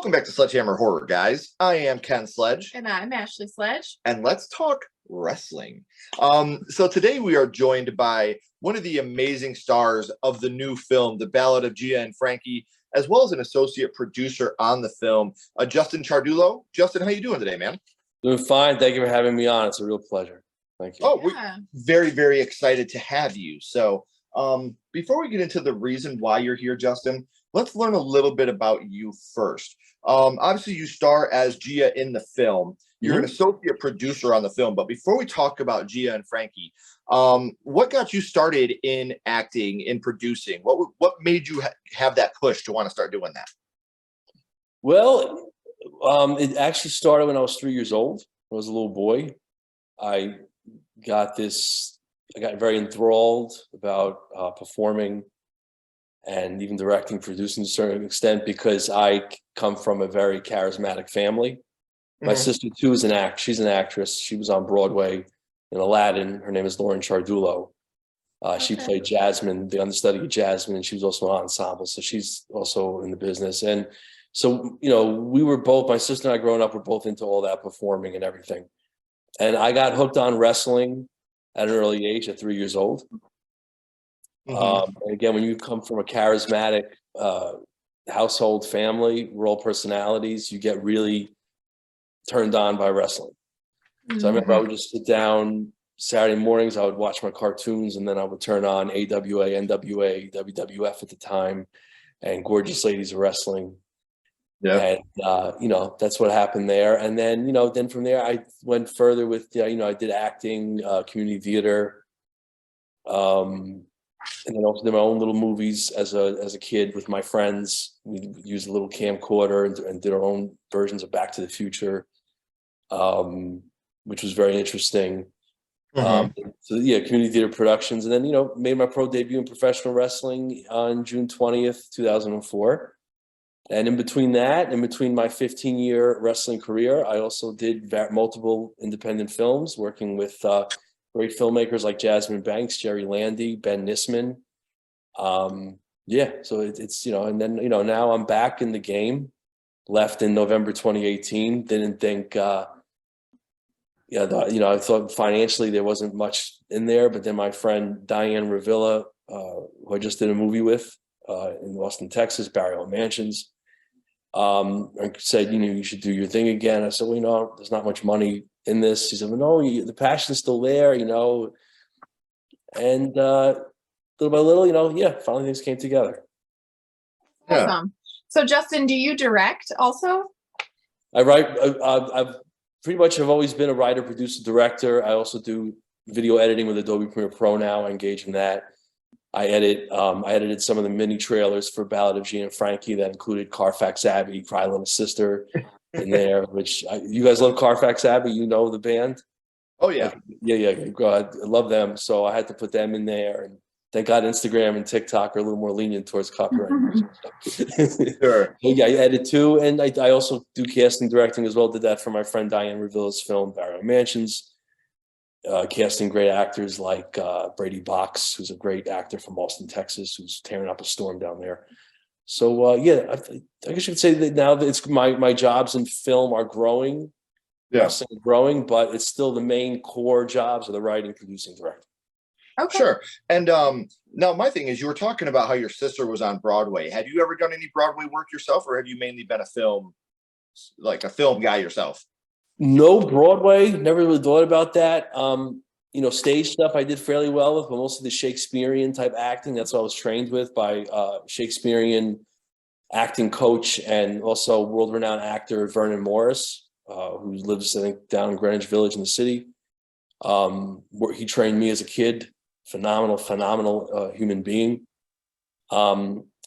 Welcome back to Sledgehammer Horror, guys. I am Ken Sledge. And I'm Ashley Sledge. And let's talk wrestling. So today we are joined by one of the amazing stars of the new film, The Ballad of Gia and Frankie, as well as an associate producer on the film, Justin Ciardullo. Justin, how you doing today, man? Doing fine. Thank you for having me on. It's a real pleasure. Thank you. Oh, yeah. We're very, very excited to have you. So before we get into the reason why you're here, Justin, let's learn a little bit about you first. Obviously, you star as Gia in the film. You're an associate producer on the film. But before we talk about Gia and Frankie, what got you started in acting, in producing? What made you have that push to want to start doing that? Well, it actually started when I was 3 years old. I was a little boy. I got very enthralled about performing and even directing, producing to a certain extent, because I come from a very charismatic family. My sister too is she's an actress. She was on Broadway in Aladdin. Her name is Lauren Ciardullo. She played Jasmine, the understudy of Jasmine, and she was also an ensemble. So she's also in the business. And so, we were both, my sister and I growing up, were both into all that performing and everything. And I got hooked on wrestling at an early age, at 3 years old. And again, when you come from a charismatic household family, we're all personalities, you get really turned on by wrestling. So I remember I would just sit down Saturday mornings, I would watch my cartoons, and then I would turn on AWA, NWA, WWF at the time, and Gorgeous Ladies of Wrestling. Yeah. And, that's what happened there. And then, then from there, I went further with, I did acting, community theater, and then also did my own little movies as a kid with my friends. We used a little camcorder and did our own versions of Back to the Future, which was very interesting. So yeah, community theater productions, and then made my pro debut in professional wrestling on June 20th, 2004. And in between that, in between my 15-year wrestling career, I also did multiple independent films, working with great filmmakers like Jasmine Banks, Jerry Landy, Ben Nisman. So it's and then now I'm back in the game. Left in November 2018. Didn't think I thought financially there wasn't much in there, but then my friend Diane Revilla, who I just did a movie with in Austin, Texas, Barrio Mansions, said, you should do your thing again. I said, well, there's not much money in this. She said, well, no, the passion's still there, and little by little, finally things came together. Awesome. So Justin, do you direct also? I write. I've pretty much have always been a writer, producer, director. I also do video editing with Adobe Premiere Pro now. I engage in that. I edited some of the mini trailers for Ballad of Gia and Frankie that included Carfax Abbey, Cry Little Sister in there, which you guys love Carfax Abbey, the band? Oh, yeah. Yeah. God, I love them. So I had to put them in there. And thank God Instagram and TikTok are a little more lenient towards copyright. Sure. Yeah, I edit too. And I also do casting, directing as well. Did that for my friend Diane Revilla's film, Barrio Mansions. Casting great actors like Brady Box, who's a great actor from Austin, Texas, who's tearing up a storm down there. So I guess you could say that now that it's my jobs in film are growing, growing, but it's still the main core jobs of the writing, producing, directing. Okay. Sure. And now my thing is, you were talking about how your sister was on Broadway. Have you ever done any Broadway work yourself, or have you mainly been a film guy yourself? No Broadway, never really thought about that. Stage stuff I did fairly well with, but most of the Shakespearean type acting, that's what I was trained with by Shakespearean acting coach and also world-renowned actor Vernon Morris, who lives, I think, down in Greenwich Village in the city. He trained me as a kid. Phenomenal human being.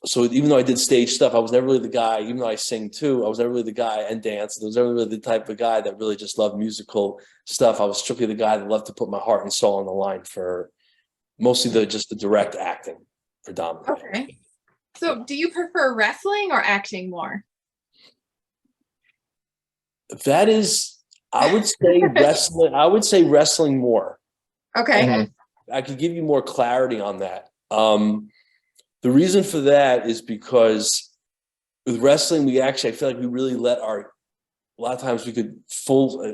So even though I did stage stuff, I was never really the guy, even though I sing too, I was never really the guy and dance. I was never really the type of guy that really just loved musical stuff. I was strictly the guy that loved to put my heart and soul on the line for mostly the direct acting predominantly. Okay. So do you prefer wrestling or acting more? That is, I would say wrestling more. Okay. I could give you more clarity on that. The reason for that is because with wrestling, I feel like we really a lot of times we could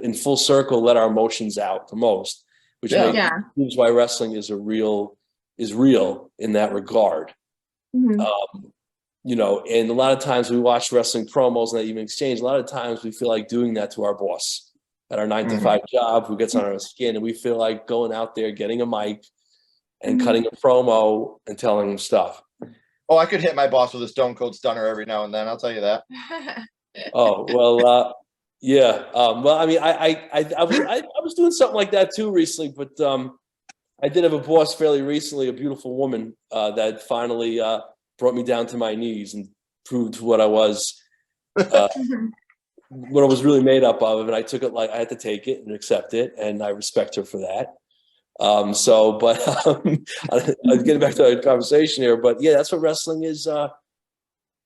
in full circle, let our emotions out the most, which proves why wrestling is real in that regard. You know, and a lot of times we watch wrestling promos and that even exchange. A lot of times we feel like doing that to our boss at our 9-to-5 job, who gets on our skin, and we feel like going out there, getting a mic and cutting a promo and telling him stuff. Oh, I could hit my boss with a Stone Cold Stunner every now and then. I'll tell you that. Oh, well, yeah. Well, I mean, I was doing something like that too recently, but I did have a boss fairly recently, a beautiful woman that finally brought me down to my knees and proved what I was, what I was really made up of. And I took it like I had to take it and accept it, and I respect her for that. I'll get back to our conversation here, but yeah, that's what wrestling is.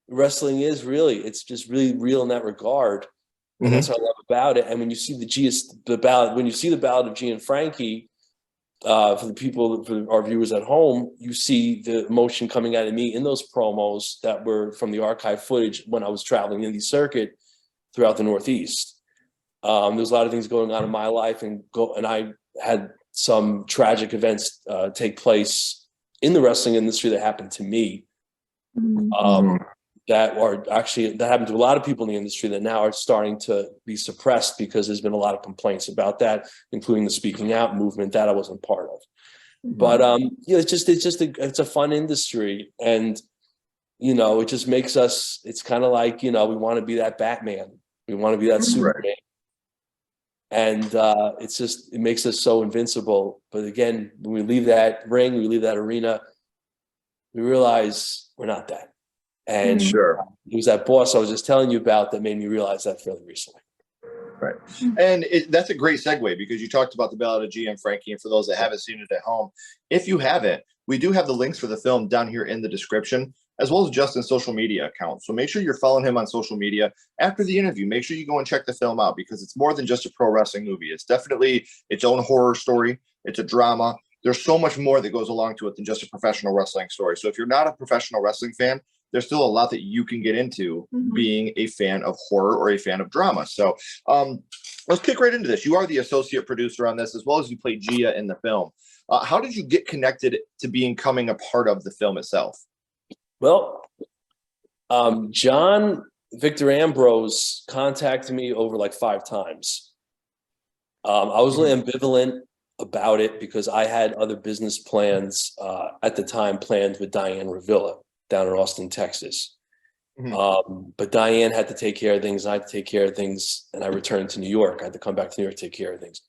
Wrestling is really, it's just really real in that regard. And that's what I love about it. And when you see the Ballad of Gia and Frankie, for our viewers at home, you see the emotion coming out of me in those promos that were from the archive footage when I was traveling in the circuit throughout the Northeast. There's a lot of things going on in my life, and I had some tragic events take place in the wrestling industry that happened to me. That happened to a lot of people in the industry that now are starting to be suppressed because there's been a lot of complaints about that, including the speaking out movement that I wasn't part of. But it's a fun industry, and you know, it just makes us. It's kind of like, you know, we want to be that Batman, we want to be that Superman, and it makes us so invincible. But again, when we leave that ring, we leave that arena, we realize we're not that. And it was that boss I was just telling you about that made me realize that fairly recently. Right. And that's a great segue, because you talked about the Ballad of Gia and Frankie. And for those that haven't seen it at home, if you haven't, we do have the links for the film down here in the description, as well as Justin's social media account. So make sure you're following him on social media. After the interview, make sure you go and check the film out, because it's more than just a pro wrestling movie. It's definitely its own horror story. It's a drama. There's so much more that goes along to it than just a professional wrestling story. So if you're not a professional wrestling fan, there's still a lot that you can get into being a fan of horror or a fan of drama. So let's kick right into this. You are the associate producer on this, as well as you play Gia in the film. How did you get connected to becoming a part of the film itself? Well, John Victor Ambrose contacted me over like 5 times. I was really ambivalent about it because I had other business plans at the time planned with Diane Revilla down in Austin, Texas. But Diane had to take care of things, I had to take care of things, and I returned to New York. I had to come back to New York to take care of things.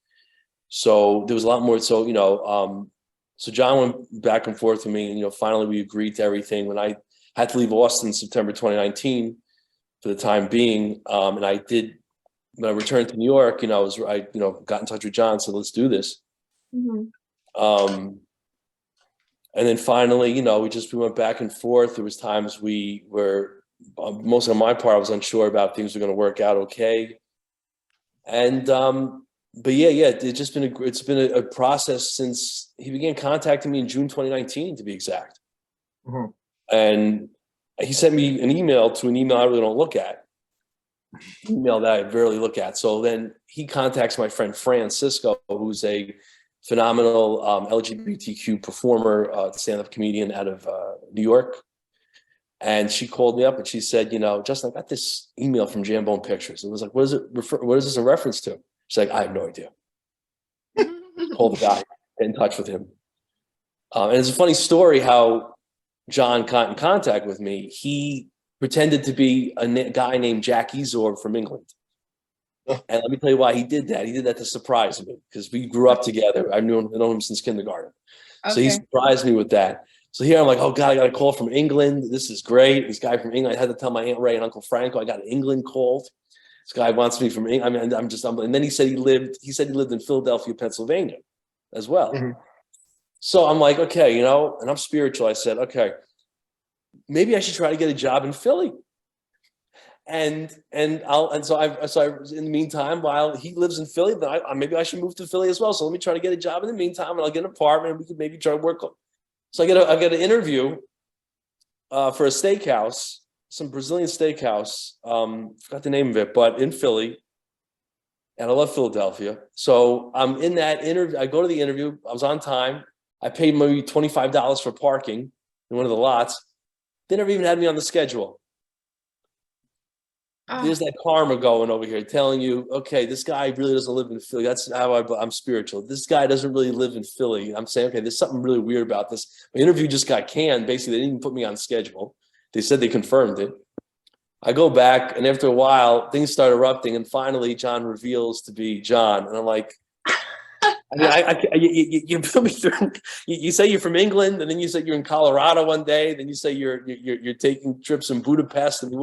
So there was a lot more. So, you know, so John went back and forth with me, and, you know, finally we agreed to everything. When I had to leave Austin September 2019 for the time being, and I did, when I returned to New York, you know, I got in touch with John, said, let's do this. And then finally, you know, we went back and forth. There was times we were, most on my part, I was unsure about things were going to work out okay. And, but yeah, it's been a process since he began contacting me in June 2019, to be exact. And he sent me an email to an email I really don't look at, email that I rarely look at. So then he contacts my friend Francisco, who's a phenomenal LGBTQ performer, stand-up comedian out of New York. And she called me up and she said, you know, Justin, I got this email from Jambone Pictures. It was like, what is this in reference to? She's like, I have no idea. Call the guy, get in touch with him. And it's a funny story how John got in contact with me. He pretended to be a guy named Jack Ezor from England. And let me tell you why he did that. He did that to surprise me, because we grew up together. I've known him since kindergarten. So he surprised me with that. So here I'm like, oh God, I got a call from England. This is great. This guy from England. I had to tell my Aunt Ray and Uncle Franco I got an England call. This guy wants me from England. I mean, and then he said he lived in Philadelphia, Pennsylvania as well. So I'm like, okay, you know, and I'm spiritual. I said, okay, maybe I should try to get a job in Philly. So in the meantime, while he lives in Philly, then maybe I should move to Philly as well. So let me try to get a job in the meantime, and I'll get an apartment, and we could maybe try to work. So I get an interview for a steakhouse some Brazilian steakhouse. Forgot the name of it, but in Philly. And I love Philadelphia. So I'm in that interview. I go to the interview. I was on time. I paid maybe $25 for parking in one of the lots. They never even had me on the schedule. There's that karma going over here telling you, okay, this guy really doesn't live in Philly. That's how I'm spiritual. This guy doesn't really live in Philly. I'm saying, okay, there's something really weird about this. My interview just got canned. Basically, they didn't even put me on schedule. They said they confirmed it. I go back, and after a while, things start erupting, and finally, John reveals to be John, and I'm like, you put me through. You say you're from England, and then you say you're in Colorado one day, then you say you're taking trips in Budapest, and he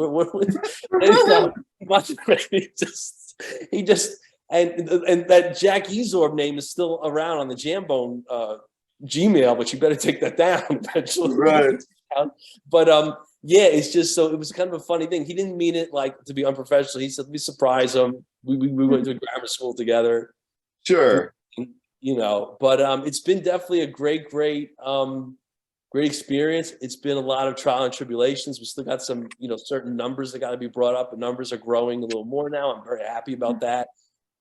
just and that Jack Ezorb name is still around on the Jambone Gmail, but you better take that down eventually. Right. But yeah, it's just so it was kind of a funny thing. He didn't mean it like to be unprofessional. He said, "Let me surprise him." We went to grammar school together. Sure. You know, but it's been definitely a great experience. It's been a lot of trial and tribulations. We still got some, certain numbers that got to be brought up, and numbers are growing a little more now. I'm very happy about that.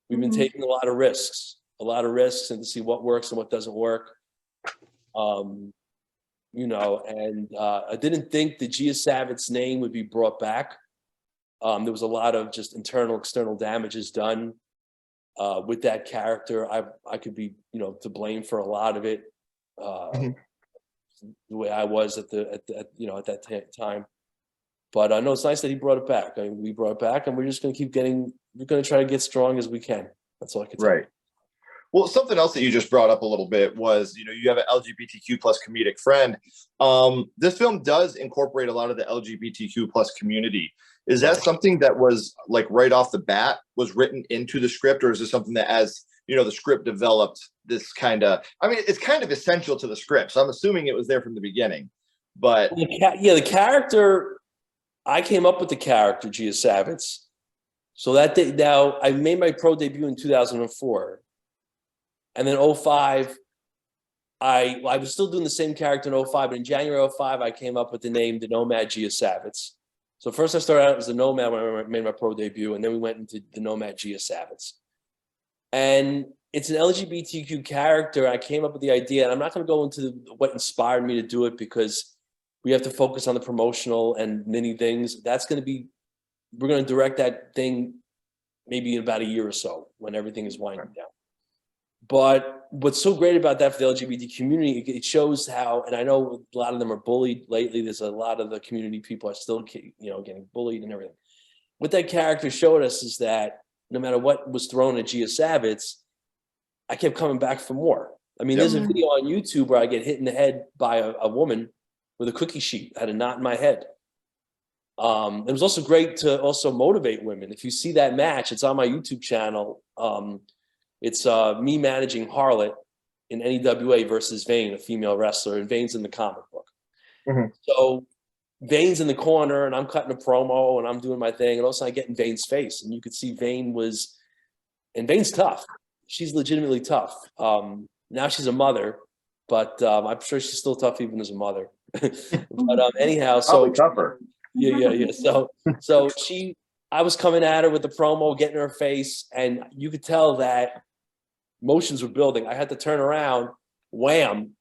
We've been taking a lot of risks, and to see what works and what doesn't work. I didn't think the Gia Savitz name would be brought back. There was a lot of just internal, external damages done with that character. I could be, to blame for a lot of it. The way I was at that time. But I know it's nice that he brought it back. I mean, we brought it back, and we're just going to keep getting. We're going to try to get strong as we can. That's all I can tell you. Right. Well, something else that you just brought up a little bit was, you have an LGBTQ plus comedic friend. This film does incorporate a lot of the LGBTQ plus community. Is that something that was like right off the bat was written into the script, or is this something that as the script developed, this it's kind of essential to the script. So I'm assuming it was there from the beginning. But the character, I came up with the character Gia Savitz. So that day, now I made my pro debut in 2004. And then 2005, I was still doing the same character in 2005, but in January 2005, I came up with the name, the Nomad Gia Savitz. So first I started out as the Nomad when I made my pro debut, and then we went into the Nomad Gia Savitz. And it's an LGBTQ character. I came up with the idea, and I'm not going to go into what inspired me to do it because we have to focus on the promotional and many things. We're going to direct that thing maybe in about a year or so when everything is winding down. But what's so great about that for the LGBT community, it shows how, and I know a lot of them are bullied lately. There's a lot of the community people are still, getting bullied and everything. What that character showed us is that no matter what was thrown at Gia Savitz, I kept coming back for more. I mean, there's a video on YouTube where I get hit in the head by a woman with a cookie sheet. I had a knot in my head. It was also great to also motivate women. If you see that match, it's on my YouTube channel. It's me managing Harlot in NEWA versus Vane, a female wrestler, and Vane's in the comic book. So Vane's in the corner, and I'm cutting a promo, and I'm doing my thing, and also I get in Vane's face, and you could see and Vane's tough. She's legitimately tough. Now she's a mother, but I'm sure she's still tough even as a mother. But anyhow, so tougher. Yeah. So I was coming at her with the promo, getting in her face, and you could tell that emotions were building. I had to turn around, wham!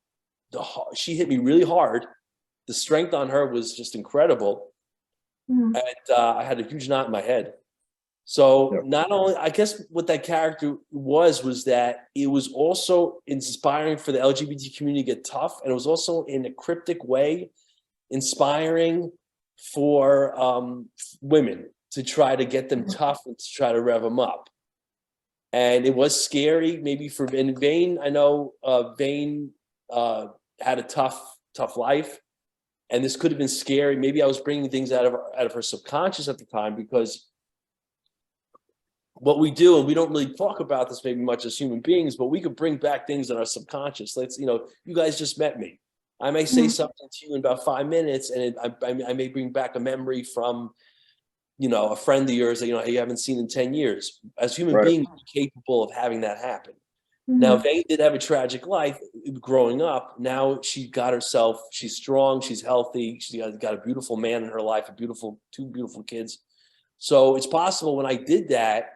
She hit me really hard. The strength on her was just incredible, and I had a huge knot in my head. So not only, I guess what that character was that it was also inspiring for the LGBT community to get tough, and it was also in a cryptic way inspiring for women to try to get them tough and to try to rev them up. And it was scary, maybe in Vane. I know Vane had a tough life, and this could have been scary. Maybe I was bringing things out of her subconscious at the time, because what we do, and we don't really talk about this maybe much as human beings, but we could bring back things in our subconscious. You guys just met me. I may say something to you in about 5 minutes, and I may bring back a memory from, a friend of yours that you haven't seen in 10 years. As human beings, we're capable of having that happen. Now, Vane did have a tragic life growing up. Now she got herself, she's strong, she's healthy, she's got a beautiful man in her life, two beautiful kids. So it's possible when I did that,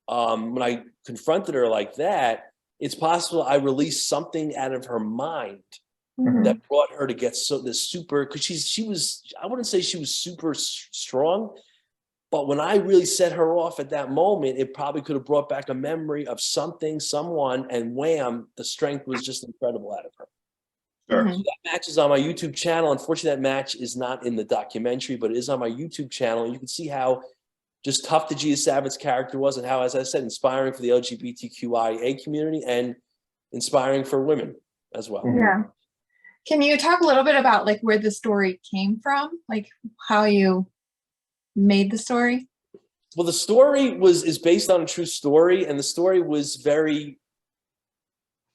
when I confronted her like that, it's possible I released something out of her mind that brought her to get this super, because she was, I wouldn't say she was super strong, but when I really set her off at that moment, it probably could have brought back a memory of something, someone, and wham, the strength was just incredible out of her. Sure. So that match is on my YouTube channel. Unfortunately, that match is not in the documentary, but it is on my YouTube channel. And you can see how just tough the Gia Savitz character was, and how, as I said, inspiring for the LGBTQIA community and inspiring for women as well. Yeah. Can you talk a little bit about like where the story came from? Like how you made the story? Well, the story is based on a true story, and the story was very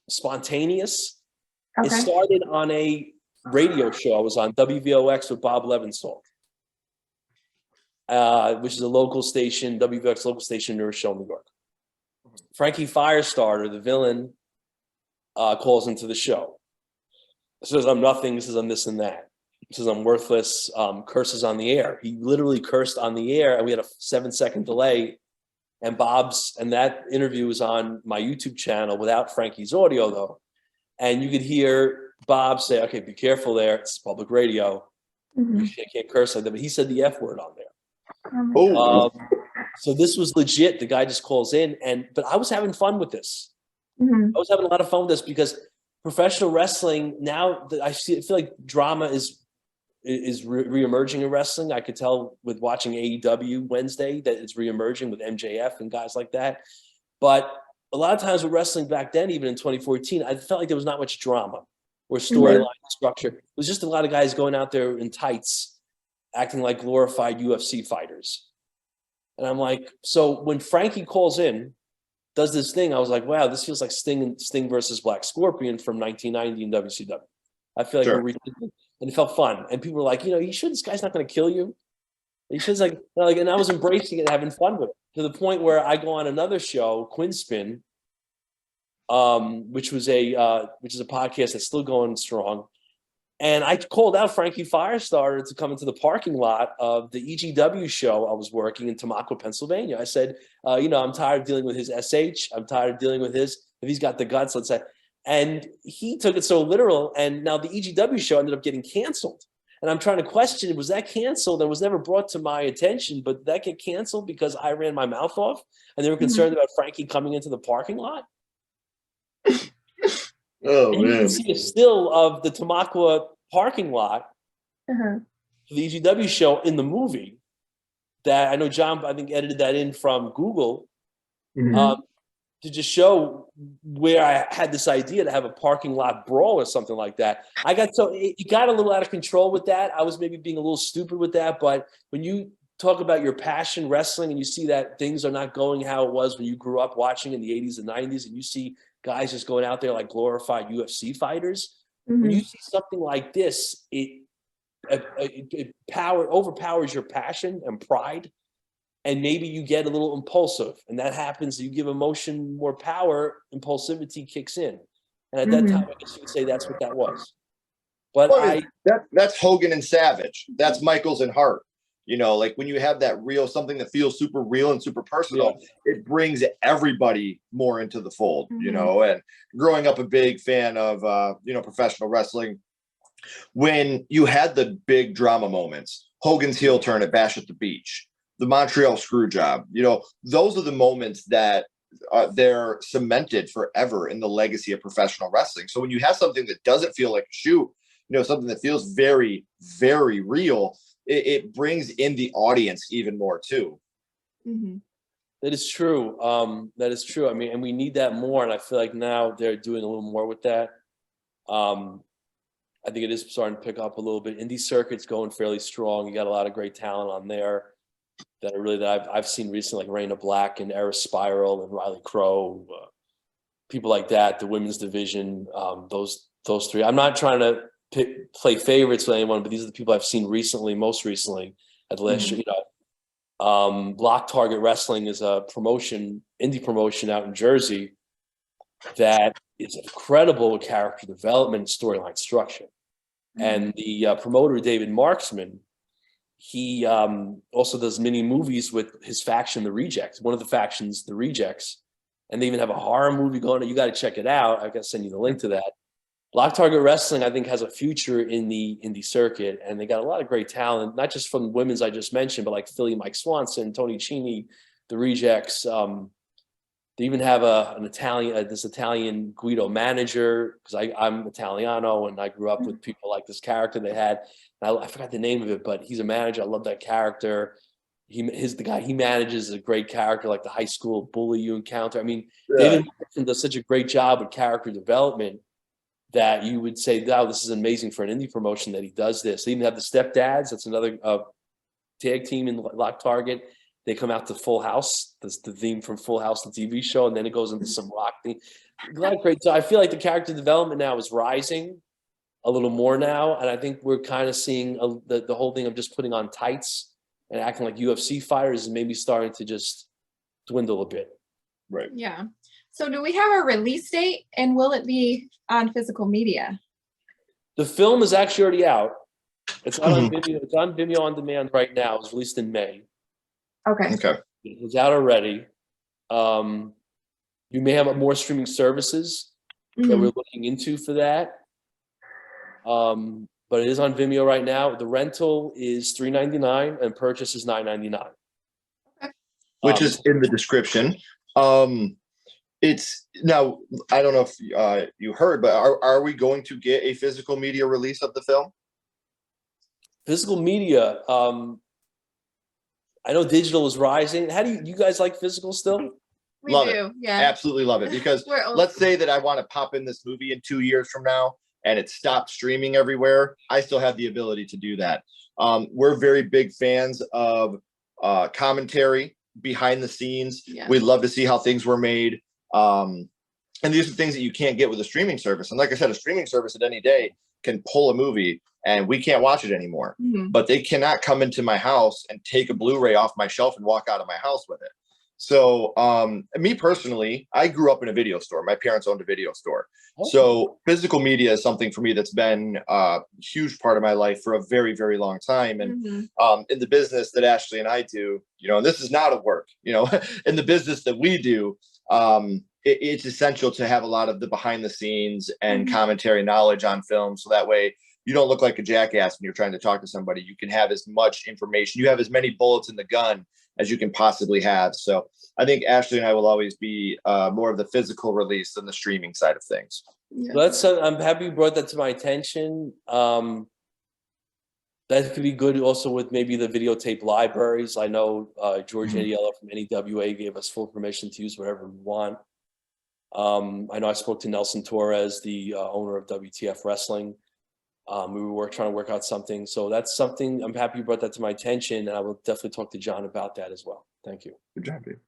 spontaneous. Okay. It started on a radio show. I was on WVOX with Bob Leventhal, which is a local station, WVOX local station in New Rochelle, New York. Frankie Firestarter, the villain, calls into the show. Says I'm nothing. He says I'm this and that. He says I'm worthless. Curses on the air. He literally cursed on the air, and we had a 7-second delay. And that interview was on my YouTube channel without Frankie's audio though, and you could hear Bob say, "Okay, be careful there. It's public radio. You can't curse like that." But he said the F word on there. So this was legit. The guy just calls in, but I was having fun with this. I was having a lot of fun with this because professional wrestling, now that I feel like drama is reemerging in wrestling. I could tell with watching AEW Wednesday that it's reemerging with MJF and guys like that. But a lot of times with wrestling back then, even in 2014, I felt like there was not much drama or storyline structure. It was just a lot of guys going out there in tights, acting like glorified UFC fighters. And I'm like, so when Frankie calls in, does this thing, I was like, wow, this feels like Sting versus Black Scorpion from 1990 in WCW. I feel like we're and it felt fun. And people were like, you sure this guy's not going to kill you? You should and I was embracing it, having fun with it, to the point where I go on another show, Quinspin, which is a podcast that's still going strong. And I called out Frankie Firestarter to come into the parking lot of the EGW show I was working in Tamaqua, Pennsylvania. I said, I'm tired of dealing with his SH. I'm tired of dealing with if he's got the guts, let's say. And he took it so literal. And now the EGW show ended up getting canceled. And I'm trying to question, was that canceled? That was never brought to my attention, but did that get canceled because I ran my mouth off and they were concerned about Frankie coming into the parking lot? Oh, and you man. can see a still of the Tamaqua parking lot for the EGW show in the movie that I know John, I think, edited that in from Google to just show where I had this idea to have a parking lot brawl or something like that. It got a little out of control with that. I was maybe being a little stupid with that, but when you talk about your passion wrestling and you see that things are not going how it was when you grew up watching in the 80s and 90s, and you see guys just going out there like glorified UFC fighters, when you see something like this, it overpowers your passion and pride. And maybe you get a little impulsive, and that happens. You give emotion more power, impulsivity kicks in. And at that time, I guess you could say that's what that was. But that's Hogan and Savage. That's Michaels and Hart. Like when you have that something that feels super real and super personal, it brings everybody more into the fold, and growing up a big fan of, professional wrestling, when you had the big drama moments, Hogan's heel turn at Bash at the Beach, the Montreal screw job, those are the moments that they're cemented forever in the legacy of professional wrestling. So when you have something that doesn't feel like a shoot, something that feels very, very real, it brings in the audience even more too. That is true. That is true. I mean, and we need that more. And I feel like now they're doing a little more with that. I think it is starting to pick up a little bit. Indie circuit's going fairly strong. You got a lot of great talent on there that I've seen recently, like Raina Black and Era Spiral and Riley Crow, people like that. The women's division, those three. I'm not trying to play favorites with anyone, but these are the people I've seen recently, most recently at the last year. Lock Target Wrestling is a indie promotion out in Jersey that is incredible with character development and storyline structure. And the promoter, David Marksman, he also does mini movies with his faction, the Rejects, one of the factions, the Rejects. And they even have a horror movie going on. You got to check it out. I've got to send you the link to that. Lock Target Wrestling, I think, has a future in the indie circuit, and they got a lot of great talent, not just from women's I just mentioned, but like Philly Mike Swanson, Tony Cini, the Rejects. They even have this Italian Guido manager, because I'm Italiano and I grew up with people like this character they had. I forgot the name of it, but he's a manager. I love that character. The guy he manages is a great character, like the high school bully you encounter. I mean, David Martin does such a great job with character development that you would say, wow, this is amazing for an indie promotion that he does this. They even have the Stepdads. That's another tag team in Lock Target. They come out to Full House. That's the theme from Full House, the TV show, and then it goes into some rock thing. Great. So I feel like the character development now is rising a little more now, and I think we're kind of seeing the whole thing of just putting on tights and acting like UFC fighters is maybe starting to just dwindle a bit. Right. Yeah. So do we have a release date, and will it be on physical media? The film is actually already out. It's not on Vimeo. It's on Vimeo on demand right now. It was released in May. Okay. It's out already. You may have more streaming services that we're looking into for that. But it is on Vimeo right now. The rental is $3.99 and purchase is $9.99. Okay. Which is in the description. It's now, I don't know if you heard, but are we going to get a physical media release of the film? Physical media, I know digital is rising. How do you guys like physical still? We love do. it. Yeah. Absolutely love it. Because let's say that I want to pop in this movie in 2 years from now and it stopped streaming everywhere. I still have the ability to do that. We're very big fans of commentary behind the scenes. Yeah. We'd love to see how things were made. And these are things that you can't get with a streaming service. And like I said, a streaming service at any day can pull a movie and we can't watch it anymore. But they cannot come into my house and take a Blu-ray off my shelf and walk out of my house with it. So me personally, I grew up in a video store. My parents owned a video store. Okay. So physical media is something for me that's been a huge part of my life for a very, very long time. And in the business that Ashley and I do, this is not a work, in the business that we do, it's essential to have a lot of the behind the scenes and commentary knowledge on film. So that way you don't look like a jackass when you're trying to talk to somebody. You can have as much information. You have as many bullets in the gun as you can possibly have. So I think Ashley and I will always be more of the physical release than the streaming side of things. Yeah. I'm happy you brought that to my attention. That could be good also with maybe the videotape libraries. I know George Aniello from NEWA gave us full permission to use whatever we want. I know I spoke to Nelson Torres, the owner of WTF Wrestling. We were trying to work out something. So that's something I'm happy you brought that to my attention. And I will definitely talk to John about that as well. Thank you. Good job, dude.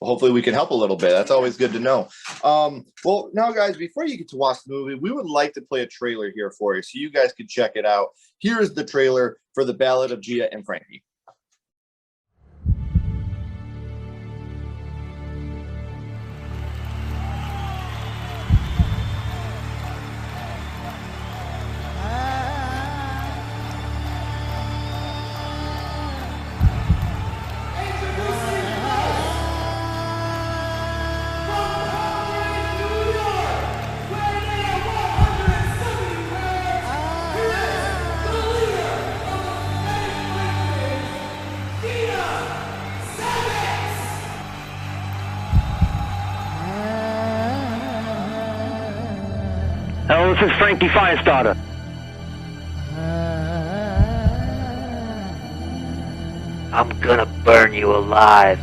Well, hopefully we can help a little bit. That's always good to know. Well, now, guys, before you get to watch the movie, we would like to play a trailer here for you so you guys can check it out. Here is the trailer for The Ballad of Gia and Frankie. Hello, this is Frankie Firestarter. I'm gonna burn you alive,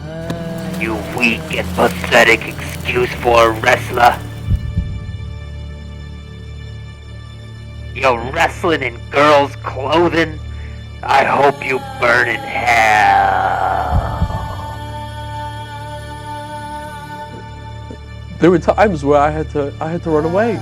you weak and pathetic excuse for a wrestler. You're wrestling in girls' clothing? I hope you burn in hell. There were times where I had to run away.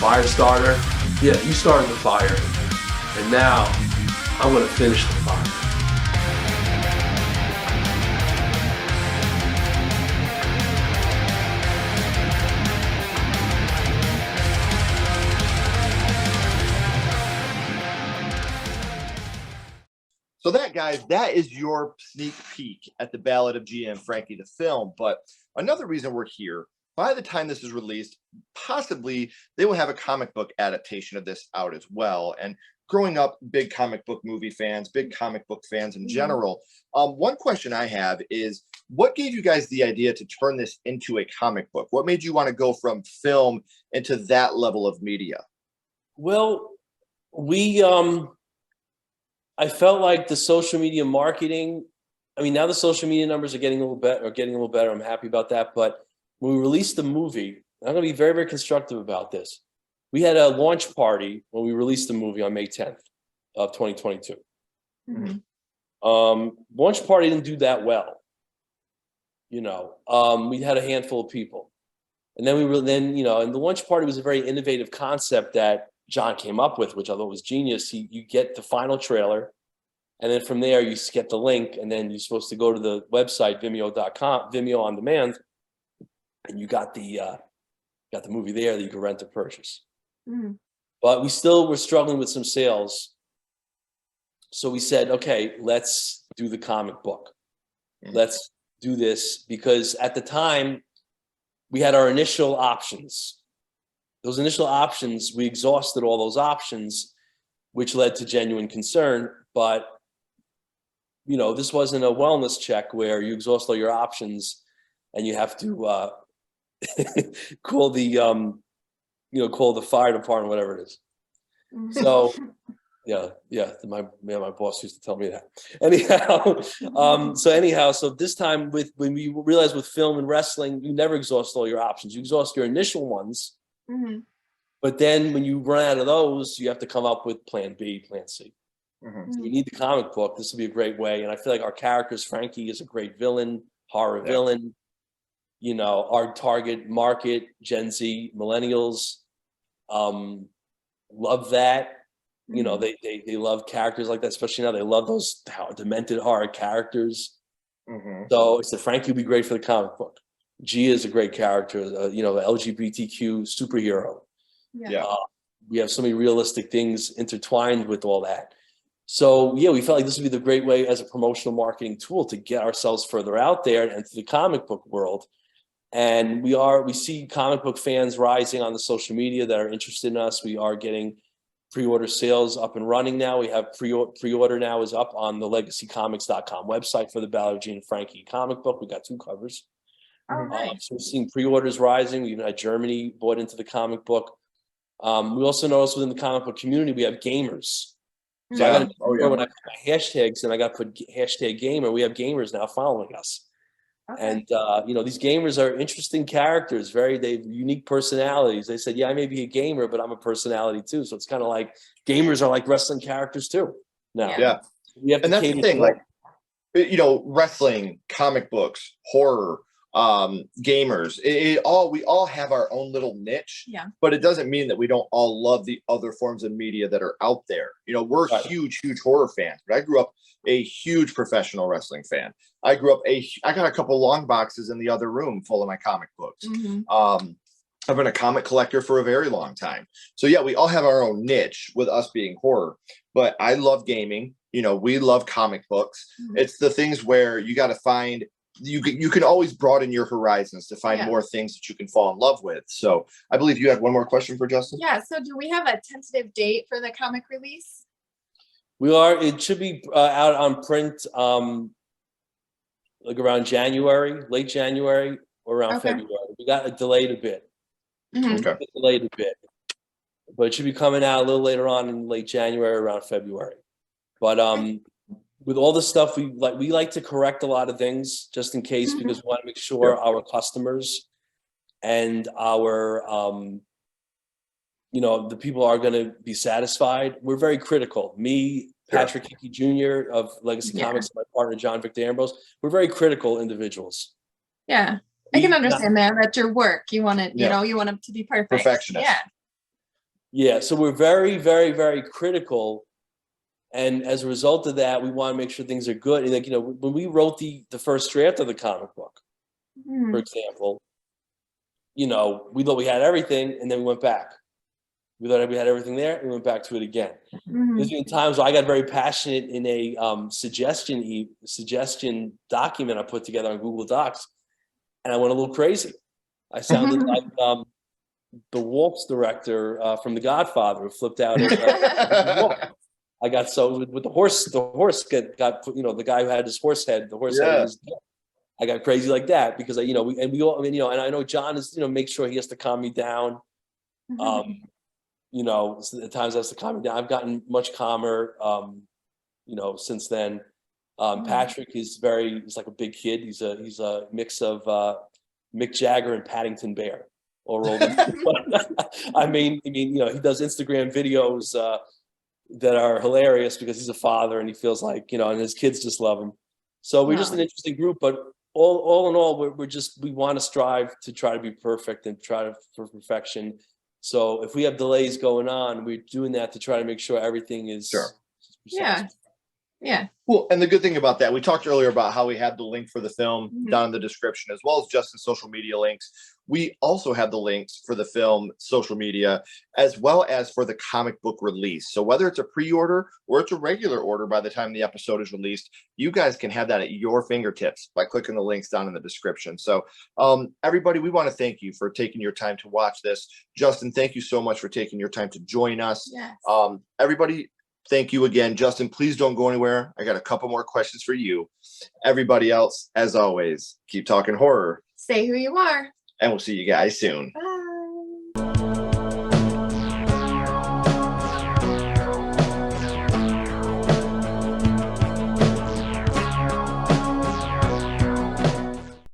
fire starter. Yeah, you started the fire, and now I'm gonna finish the fire. So that, guys, that is your sneak peek at the Ballad of Gia and Frankie, the film. But another reason we're here, by the time this is released, possibly they will have a comic book adaptation of this out as well. And growing up, big comic book movie fans, big comic book fans in general. One question I have is, what gave you guys the idea to turn this into a comic book? What made you want to go from film into that level of media? Well, I felt like the social media marketing, I mean, now the social media numbers are getting a little better. I'm happy about that. But when we released the movie, I'm going to be very, very constructive about this. We had a launch party when we released the movie on May 10th of 2022. Launch party didn't do that well. We had a handful of people. And then and the launch party was a very innovative concept that John came up with, which I thought was genius. You get the final trailer, and then from there you get the link, and then you're supposed to go to the website Vimeo.com, Vimeo on demand, and you got the movie there that you can rent or purchase. But we still were struggling with some sales, so we said, okay, let's do the comic book. Let's do this, because at the time we had our initial options. Those initial options, we exhausted all those options, which led to genuine concern. But, this wasn't a wellness check where you exhaust all your options and you have to call the fire department, whatever it is. So, my boss used to tell me that. So this time when we realized with film and wrestling, you never exhaust all your options. You exhaust your initial ones. But then when you run out of those, you have to come up with plan B, plan C. So you need the comic book. This will be a great way. And I feel like our characters, Frankie is a great villain, horror villain. Our target market, Gen Z, millennials, love that. They love characters like that, especially now. They love those demented horror characters. So it's the Frankie would be great for the comic book. Gia is a great character, LGBTQ superhero. We have so many realistic things intertwined with all that. So we felt like this would be the great way as a promotional marketing tool to get ourselves further out there and into the comic book world. And we see comic book fans rising on the social media that are interested in us. We are getting pre-order sales up and running now. We have pre-order now is up on the legacycomics.com website for the Ballad of Gia and Frankie comic book. We got 2 covers. So we're seeing pre-orders rising. We even had Germany bought into the comic book. We also noticed within the comic book community, we have gamers. So I got to when I put my hashtags and I got to put hashtag gamer, we have gamers now following us. And, these gamers are interesting characters. They have unique personalities. They said, I may be a gamer, but I'm a personality too. So it's kind of like gamers are like wrestling characters too. Now, we have and that's the thing, wrestling, comic books, horror, gamers, we all have our own little niche, but it doesn't mean that we don't all love the other forms of media that are out there. We're huge horror fans, but I grew up a huge professional wrestling fan. I got a couple long boxes in the other room full of my comic books. I've been a comic collector for a very long time. So we all have our own niche, with us being horror, but I love gaming. We love comic books. It's the things where you got to find, you can always broaden your horizons to find more things that you can fall in love with. So I believe you had one more question for Justin. So do we have a tentative date for the comic release? It should be out on print like around January, late January, or around February. We got delayed a bit. Delayed a bit, but it should be coming out a little later on in late January, around February. But with all the stuff, we like to correct a lot of things just in case, because we want to make sure our customers and our the people are going to be satisfied. We're very critical. Me, Patrick Hickey Jr. of Legacy Comics, my partner John Victor Ambrose. We're very critical individuals. I can understand that. That's your work. You want it, you want it to be perfect. Perfectionist. Yeah, so we're very, very, very critical, and as a result of that, we want to make sure things are good. And like, you know, when we wrote the first draft of the comic book, for example, you know, we thought we had everything, and then we went back. We thought we had everything there, and we went back to it again. There's been times where I got very passionate in a suggestion document I put together on Google Docs, and I went a little crazy. I sounded like the Waltz director from The Godfather, who flipped out at I got so with the horse got you know, the guy who had his horse head, the horse head. I got crazy like that because you know, we all, I mean, you know, and I know John is, you know, make sure he has to calm me down. You know, so at times has to calm me down. I've gotten much calmer, you know, since then. Patrick is he's like a big kid. He's a mix of Mick Jagger and Paddington Bear, all rolled into. I mean, you know, he does Instagram videos that are hilarious because he's a father and he feels like, you know, and his kids just love him. So we're just an interesting group, but all in all, we want to strive to try to be perfect and for perfection. So if we have delays going on, we're doing that to try to make sure everything is Yeah. Well, and the good thing about that, we talked earlier about how we have the link for the film down in the description, as well as Justin's social media links. We also have the links for the film social media, as well as for the comic book release. So whether it's a pre-order or it's a regular order by the time the episode is released, you guys can have that at your fingertips by clicking the links down in the description. So everybody, we want to thank you for taking your time to watch this. Justin, thank you so much for taking your time to join us. Yes. Everybody, thank you again. Justin, please don't go anywhere. I got a couple more questions for you. Everybody else, as always, keep talking horror. Say who you are. And we'll see you guys soon. Bye.